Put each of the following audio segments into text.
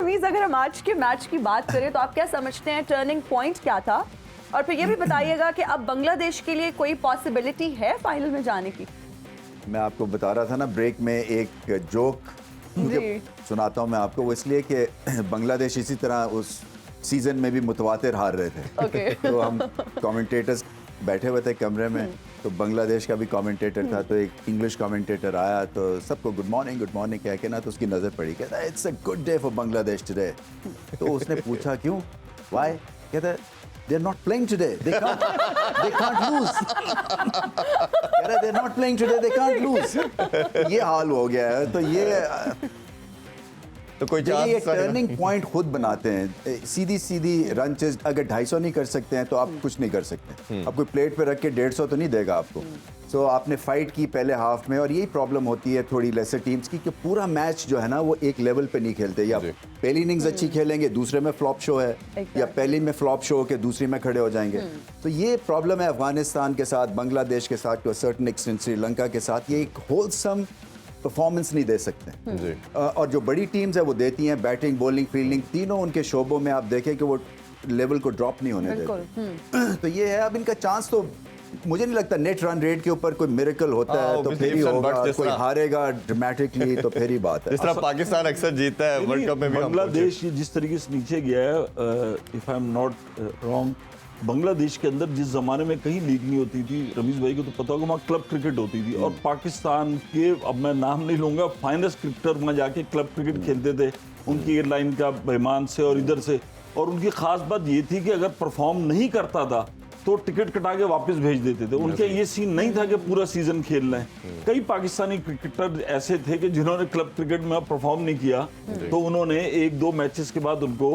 रमीज, अगर हम आज के मैच की बात करें तो आप क्या समझते हैं, टर्निंग पॉइंट क्या था? और फिर ये भी बताइएगा कि अब बांग्लादेश के लिए कोई पॉसिबिलिटी है फाइनल में जाने की? मैं आपको बता रहा था ना ब्रेक में एक जोक, सुनाता हूँ मैं आपको, वो इसलिए कि बांग्लादेश इसी तरह उस सीजन में भी मुतवातिर हार रहे थे। तो हम कमेंटेटर्स बैठे हुए थे कमरे में, तो बांग्लादेश का भी कमेंटेटर था, तो एक इंग्लिश कमेंटेटर आया तो सबको गुड मॉर्निंग कह के ना, तो उसकी नज़र पड़ी, कहता it's a good day for Bangladesh today. तो उसने पूछा क्यों, व्हाई? कहता they are not playing today, they can't lose. कह रहा they are not playing today, they can't lose. ये हाल हो गया है। तो ये तो कोई ये टर्निंग पॉइंट खुद बनाते हैं। सीधी रन चेज अगर 250 नहीं कर सकते हैं तो आप कुछ नहीं कर सकते। आप कोई प्लेट पे रख के 150 तो नहीं देगा आपको। सो आपने फाइट की पहले हाफ में, और यही प्रॉब्लम होती है थोड़ी लेसर टीम्स की कि पूरा मैच जो है ना वो एक लेवल पे नहीं खेलते। या पहली इनिंग्स अच्छी खेलेंगे, दूसरे में फ्लॉप शो है, या पहली में फ्लॉप शो के दूसरी में खड़े हो जाएंगे। तो ये प्रॉब्लम है अफगानिस्तान के साथ, बांग्लादेश के साथ, to a certain extent Sri Lanka के साथ। ये एक होलसम परफॉर्मेंस नहीं दे सकते। और जो बड़ी टीम्स है वो देती हैं, बैटिंग, बॉलिंग, फील्डिंग, तीनों उनके शोबों में आप देखें कि वो लेवल को ड्रॉप नहीं होने देते। तो ये है, अब इनका चांस तो मुझे नहीं लगता नेट रन रेट के ऊपर कोई मिरेकल होता है तो फिर ही होगा, कोई हारेगा ड्रामेटिकली तो फिर ही बात है। जिस तरह पाकिस्तान अक्सर जीतता है वर्ल्ड कप में भी, बांग्लादेश जिस तरीके से नीचे गया है, if I am not wrong, Bangladesh के अंदर जिस जमाने में कहीं लीग नहीं होती थी, रमीज भाई को तो पता होगा, वहाँ क्लब क्रिकेट होती थी, और पाकिस्तान के, अब मैं नाम नहीं लूंगा, फाइनेस्ट क्रिकेटर वहाँ जाके क्लब क्रिकेट खेलते थे, उनकी एयरलाइन का बेमान से और इधर से। और उनकी खास बात ये थी कि अगर परफॉर्म नहीं करता था तो टिकट कटा के वापस भेज देते थे। उनके ये सीन नहीं था कि पूरा सीजन खेलना है। कई पाकिस्तानी क्रिकेटर ऐसे थे कि जिन्होंने क्लब क्रिकेट में परफॉर्म नहीं किया, तो उन्होंने 1-2 मैचेस के बाद उनको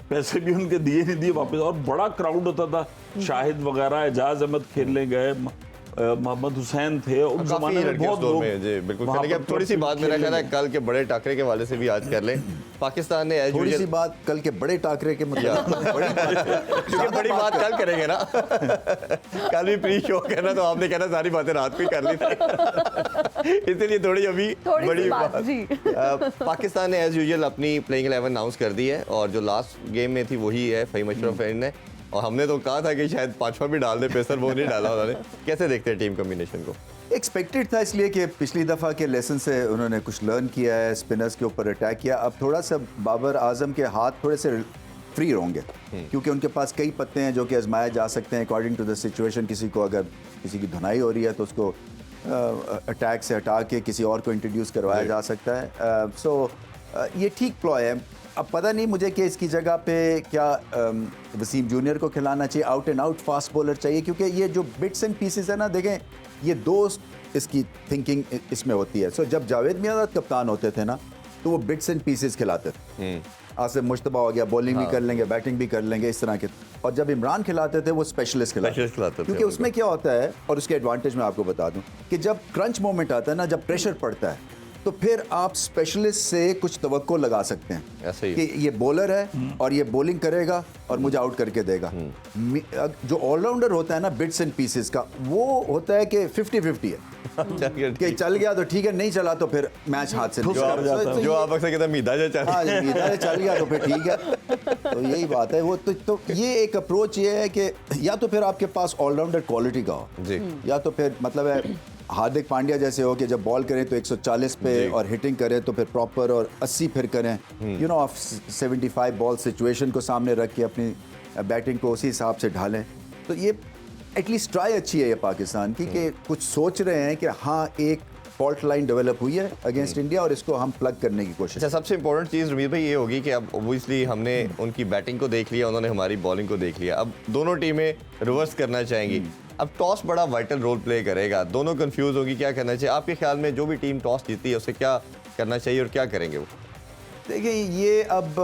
पैसे भी उनके दिए नहीं दिए वापस। और बड़ा क्राउड होता था, शाहिद वगैरह, एजाज अहमद खेलने गए, मोहम्मद हुसैन थे उस जमाने में बहुत लोग। जी बिल्कुल। अब थोड़ी सी बात मेरा ख्याल है कल के बड़े टाकरे के वाले से भी आज कर लें। पाकिस्तान ने थोड़ी सी बात कल के बड़े टाकरे के मतलब क्योंकि बड़ी बात कल करेंगे ना, कल भी प्री शो है ना, तो आपने कहना सारी बातें रात को ही कर ली थी, इसलिए थोड़ी अभी बड़ी बात। पाकिस्तान ने एज यूजुअल अपनी प्लेइंग 11 अनाउंस कर दी है, और जो लास्ट गेम में थी वही है फहीम अशरफ ने, और हमने तो कहा था कि शायद 5वां भी डाल दे पेसर, वो नहीं डाला उन्होंने। कैसे देखते हैं टीम कॉम्बिनेशन को? एक्सपेक्टेड था, इसलिए कि पिछली दफ़ा के लेसन से उन्होंने कुछ लर्न किया है, स्पिनर्स के ऊपर अटैक किया। अब थोड़ा सा बाबर आजम के हाथ थोड़े से फ्री होंगे, क्योंकि उनके पास कई पत्ते हैं जो कि आजमाए जा सकते हैं अकॉर्डिंग टू द सिचुएशन। किसी को अगर किसी की धुनाई हो रही है तो उसको अटैक से हटा के किसी और को इंट्रोड्यूस करवाया जा सकता है। सो ये ठीक प्लॉय है। अब पता नहीं मुझे कि इसकी जगह पे क्या वसीम जूनियर को खिलाना चाहिए, out and out fast bowler चाहिए, क्योंकि ये जो बिट्स एंड पीसेस है ना, देखें ये दोस्त इसकी थिंकिंग इसमें होती है। सो जब जावेद मियां कप्तान होते थे ना, तो वो बिट्स एंड पीसेस खिलाते थे। आसिफ मुश्तबा हो गया, बॉलिंग भी कर लेंगे, बैटिंग भी कर लेंगे, इस तरह के। और जब इमरान खिलाते थे वो स्पेशलिस्ट खिलाते थे, क्योंकि उसमें क्या होता है, और उसके एडवांटेज मैं आपको बता दूं कि जब क्रंच मोमेंट आता है ना, जब प्रेशर पड़ता है, तो फिर आप स्पेशलिस्ट से कुछ तवक्को लगा सकते हैं ऐसे ही कि ये बॉलर है और ये बॉलिंग करेगा और मुझे आउट करके देगा। जो ऑलराउंडर होता है ना बिट्स एंड पीसेस का, वो होता है कि 50-50 है कि चल गया तो ठीक है, नहीं चला तो फिर मैच हाथ से जो आप अक्सर कहते हैं मीदा चल गया तो फिर ठीक है। तो यही बात है। वो तो ये एक अप्रोच ये है कि या तो फिर आपके पास ऑलराउंडर क्वालिटी का हो, या तो फिर मतलब है हार्दिक पांड्या जैसे हो कि जब बॉल करें तो 140 पे और हिटिंग करें तो फिर प्रॉपर, और 80 फिर करें, you know, of 75 ball situation को सामने रख के अपनी बैटिंग को उसी हिसाब से ढालें। तो ये एटलीस्ट ट्राई अच्छी है ये पाकिस्तान की, कि कुछ सोच रहे हैं कि हाँ एक फॉल्ट लाइन डेवलप हुई है अगेंस्ट इंडिया और इसको हम प्लग करने की कोशिश। अच्छा, सबसे इंपॉर्टेंट चीज़ रमीज भाई ये होगी कि अब ओबियसली हमने उनकी बैटिंग को देख लिया, उन्होंने हमारी बॉलिंग को देख लिया, अब दोनों टीमें रिवर्स करना चाहेंगी। अब टॉस बड़ा वाइटल रोल प्ले करेगा, दोनों कंफ्यूज होगी क्या करना चाहिए। आपके ख्याल में जो भी टीम टॉस जीती है उसे क्या करना चाहिए और क्या करेंगे वो? देखिए ये अब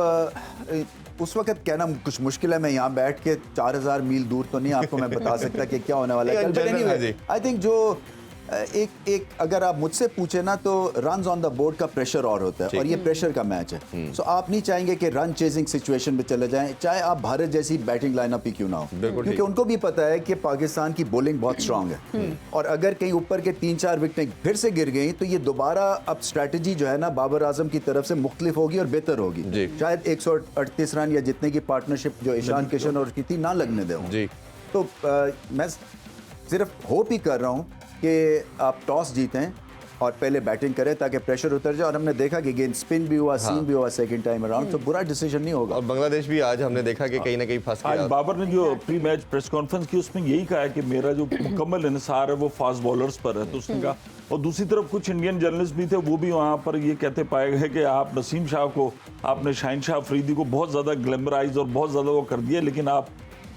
उस वक्त कहना कुछ मुश्किल है। मैं यहाँ बैठ के 4000 मील दूर तो नहीं आपको मैं बता सकता कि क्या होने वाला है। आई थिंक जो एक अगर आप मुझसे पूछे ना तो रन्स ऑन द बोर्ड का प्रेशर और होता है, और ये प्रेशर का मैच है। सो आप नहीं चाहेंगे कि रन चेजिंग सिचुएशन में चले जाएं, चाहे आप भारत जैसी बैटिंग लाइनअप ही क्यों ना हो, क्योंकि उनको भी पता है कि पाकिस्तान की बॉलिंग बहुत स्ट्रांग है, और अगर कहीं ऊपर के 3-4 विकेटें फिर से गिर गई तो ये दोबारा अब स्ट्रैटेजी जो है ना बाबर आजम की तरफ से मुख्तलिफ होगी और बेहतर होगी। शायद 138 रन या जितने की पार्टनरशिप जो ईशान किशन और की थी ना लगने दे। तो मैं सिर्फ होप ही कर रहा हूँ कि आप टॉस जीतें और पहले बैटिंग करें ताकि प्रेशर उतर जाए, और हमने देखा कि गेंद स्पिन भी हुआ, सीम भी हुआ सेकंड टाइम अराउंड, तो बुरा डिसीजन नहीं होगा। और बांग्लादेश भी आज हमने देखा कि कहीं ना कहीं फंस आज गया। बाबर ने जो प्री मैच प्रेस कॉन्फ्रेंस की उसमें यही कहा है कि मेरा जो मुकम्मल इंसार है वो फास्ट बॉलर्स पर है, तो उसने कहा। और दूसरी तरफ कुछ इंडियन जर्नलिस्ट भी थे, वो भी वहाँ पर ये कहते पाए गए कि आप नसीम शाह को, आपने शाहीन शाह अफरीदी को बहुत ज़्यादा ग्लैमराइज और बहुत ज़्यादा वो कर दिया, लेकिन आप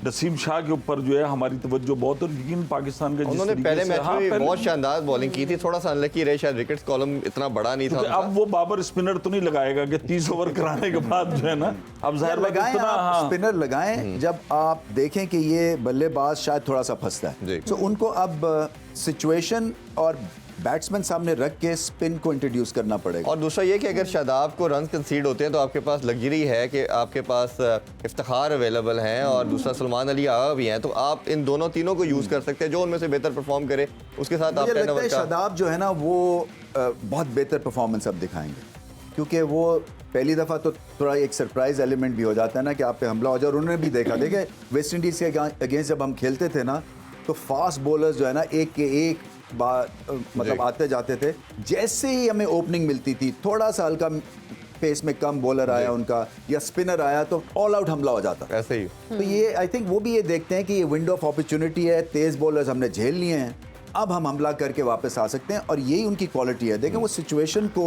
नसीम शाह के ऊपर जो है हमारी तवज्जो बहुत, और यकीन पाकिस्तान का उन्होंने पहले मैच में बहुत शानदार बॉलिंग की थी, थोड़ा सा अनलकी रहे, शायद विकेट्स कॉलम इतना बड़ा नहीं था। अब वो बाबर स्पिनर तो नहीं लगाएगा कि 30 ओवर कराने के बाद जो है ना, अब जाहिर लगाएं, आप स्पिनर लगाएं जब आप देखें कि ये बल्लेबाज शायद थोड़ा सा फंसता है, तो उनको अब सिचुएशन और बैट्समैन सामने रख के स्पिन को इंट्रोड्यूस करना पड़ेगा। और दूसरा ये कि अगर शादाब को रन कंसीड होते हैं तो आपके पास लग्जरी है कि आपके पास इफ्तिखार अवेलेबल हैं, और दूसरा सलमान अली आगा भी हैं, तो आप इन दोनों तीनों को यूज़ कर सकते हैं, जो उनमें से बेहतर परफॉर्म करे उसके साथ आप मुझे लगता है शादाब जो है ना वो बहुत बेहतर परफॉर्मेंस अब दिखाएंगे, क्योंकि वो पहली दफ़ा तो थोड़ा एक सरप्राइज एलिमेंट भी हो जाता है ना कि आप पे हमला हो जाए, और उन्होंने भी देखा, देखे वेस्ट इंडीज़ के अगेंस्ट जब हम खेलते थे ना तो फास्ट बॉलर्स जो है ना एक के एक मतलब आते जाते थे, जैसे ही हमें ओपनिंग मिलती थी, थोड़ा सा हल्का पेस में कम बॉलर आया उनका या स्पिनर आया तो ऑल आउट हमला हो जाता ऐसे ही। तो ये आई थिंक वो भी ये देखते हैं कि ये विंडो ऑफ अपॉर्चुनिटी है, तेज बॉलर्स हमने झेल लिए हैं, अब हम हमला करके वापस आ सकते हैं, और यही उनकी क्वालिटी है। देखें वो सिचुएशन को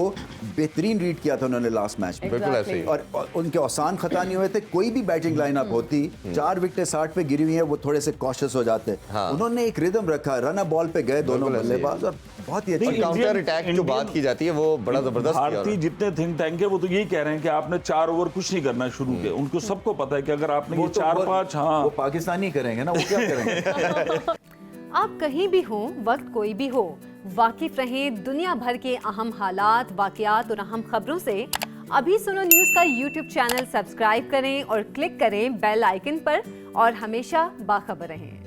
बेहतरीन रीड किया था उन्होंने लास्ट मैच में, बिल्कुल ऐसे ही। और उनके आसान खता नहीं हुए थे, कोई भी बैटिंग लाइनअप होती 4 विकेटें 60 पे गिरी हुई हैं, वो थोड़े से कॉशियस हो जाते। उन्होंने एक रिदम रखा, रन बॉल पे गए दोनों बल्लेबाज, और बहुत ही अच्छी काउंटर अटैक जो बात की जाती है वो बड़ा जबरदस्त। भारतीय जितने थिंक टैंक है वो तो यही कह रहे हैं कि आपने 4 ओवर कुछ नहीं करना शुरू किया, उनको सबको पता है कि अगर आपने ये 4-5 वो पाकिस्तानी करेंगे ना, वो क्या करेंगे। आप कहीं भी हो, वक्त कोई भी हो, वाकिफ रहें दुनिया भर के अहम हालात, वाकयात और अहम खबरों से। अभी सुनो न्यूज़ का YouTube चैनल सब्सक्राइब करें और क्लिक करें बेल आइकन पर, और हमेशा बाखबर रहें।